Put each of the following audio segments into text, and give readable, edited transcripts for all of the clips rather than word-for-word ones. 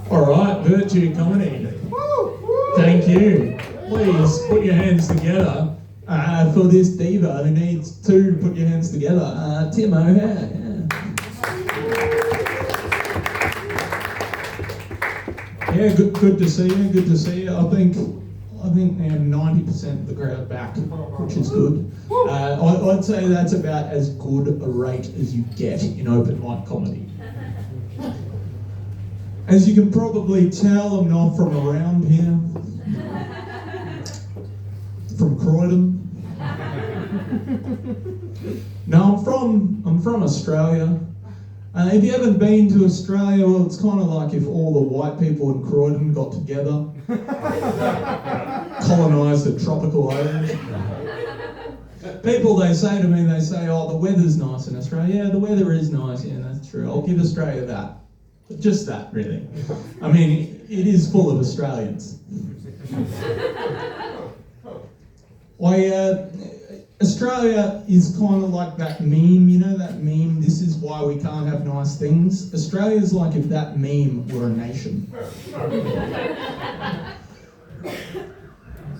All right, Virtue Comedy. Thank you. Please put your hands together for this diva who needs to put your hands together. Tim O'Hare. Yeah, good to see you. Good to see you. I think now 90% of the crowd back, which is good. I'd say that's about as good a rate as you get in open mic comedy. As you can probably tell, I'm not from around here. From Croydon. No, I'm from Australia. If you haven't been to Australia, well, it's kind of like if all the white people in Croydon got together, colonised a tropical island. People, they say to me, oh, the weather's nice in Australia. Yeah, the weather is nice, yeah, that's true. I'll give Australia that. But just that, really. I mean, it is full of Australians. Australia is kind of like that meme, you know that meme, this is why we can't have nice things? Australia's like if that meme were a nation.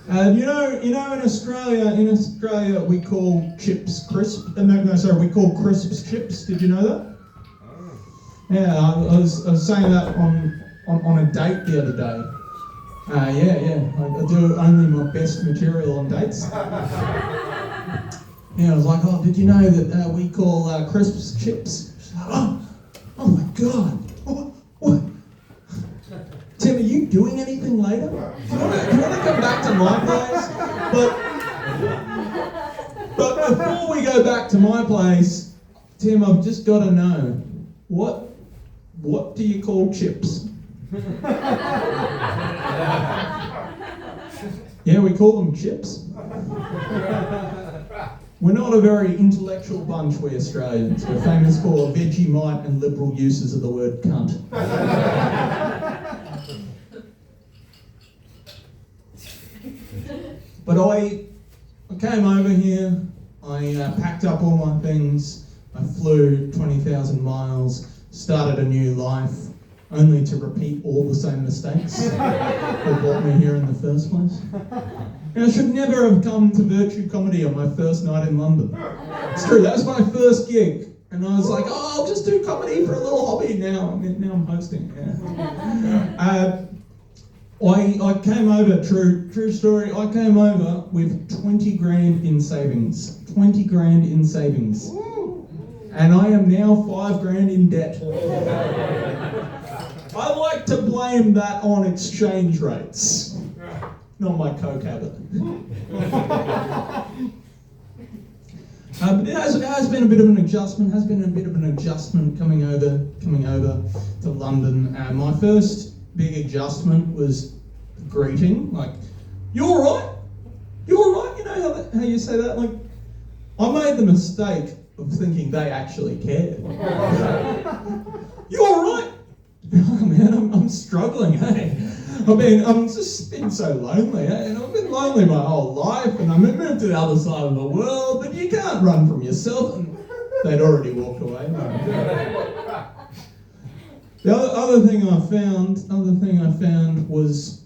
In Australia we call chips crisp, we call crisps chips, did you know that? Yeah, I was saying that on a date the other day. I do only my best material on dates. Yeah, I was like, oh, did you know that we call crisps chips? She's like, oh my God. What? Tim, are you doing anything later? Do you want to come back to my place? But before we go back to my place, Tim, I've just got to know, what do you call chips? Yeah, we call them chips. We're not a very intellectual bunch, we Australians. We're famous for Vegemite and liberal uses of the word cunt. But I came over here, I packed up all my things, I flew 20,000 miles, started a new life, only to repeat all the same mistakes that brought me here in the first place. And I should never have come to Virtue Comedy on my first night in London. It's true, that was my first gig. And I was like, oh, I'll just do comedy for a little hobby now. Now I'm hosting. Yeah. I came over, true story, I came over with 20 grand in savings. 20 grand in savings. And I am now 5 grand in debt. I like to blame that on exchange rates, not my coke habit. But it has been a bit of an adjustment, coming over to London. My first big adjustment was greeting, like, you alright? You alright? You know how you say that? Like, I made the mistake of thinking they actually cared. You alright? Oh man, I'm struggling, hey. I'm just been so lonely, hey? And I've been lonely my whole life, and I moved to the other side of the world, but you can't run from yourself, and they'd already walked away. The other thing I found was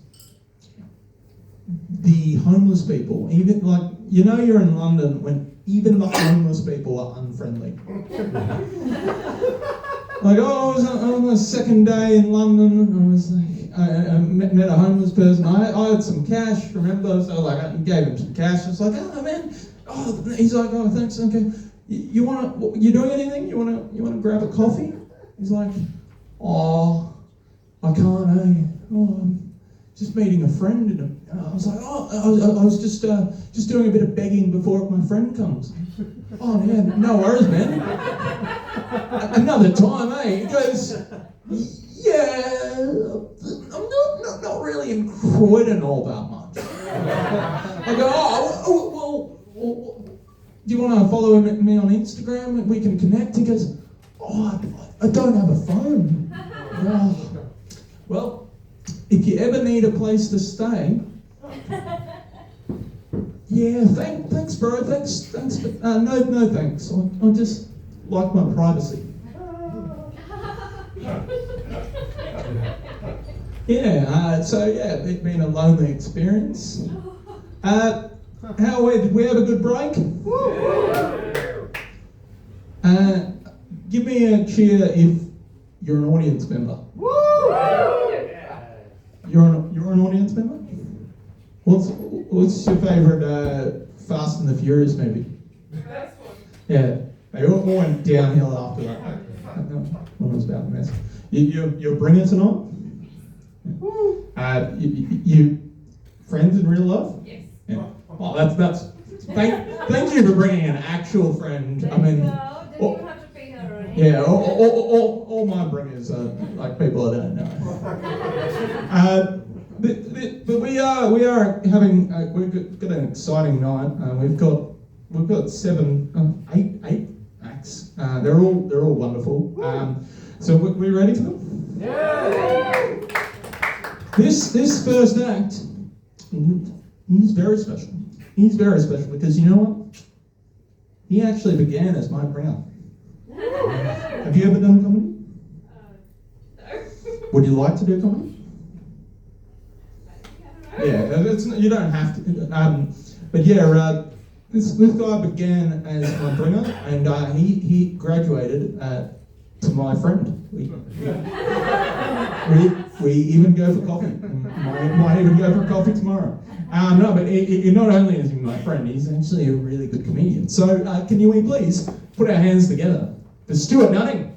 the homeless people. Even like, you know, you're in London when even the homeless people are unfriendly. Like, I was on my second day in London, and I was like, I met a homeless person. I had some cash, remember? So like, I gave him some cash. I was like, oh man, he's like, oh thanks, okay. You doing anything? You wanna grab a coffee? He's like, oh, I can't, eh? Oh, I'm just meeting a friend. And I was like, I was just doing a bit of begging before my friend comes. Oh yeah, no worries, man. Another time, eh? He goes, yeah, I'm not really in Croydon all that much. I go, well, do you want to follow me on Instagram? We can connect. He goes, oh, I don't have a phone. Oh. Well, if you ever need a place to stay, yeah, thanks, bro. Thanks. No, thanks. I just like my privacy. It's been a lonely experience. Did we have a good break? Give me a cheer if you're an audience member. You're an audience member? What's your favourite Fast and the Furious movie? Yeah, they all went downhill after that. One was about a mess. You're bringing tonight? You friends in real life? Yes. Yeah. Oh, that's. Thank you for bringing an actual friend. I mean, Don't even have to pay her or anything. yeah, all my bringers are like people I don't know. But we are having we've got an exciting night. We've got eight acts. They're all wonderful. So we ready for them? Yeah. This first act, he's very special. He's very special because you know what? He actually began as my bringer. Have you ever done comedy? No. Would you like to do comedy? Yeah, you don't have to. But yeah, this guy began as my bringer, and he graduated to my friend. We even go for coffee. Might even go for coffee tomorrow. No, but he not only is he my friend, he's actually a really good comedian. So can you please put our hands together for Stuart Nutting?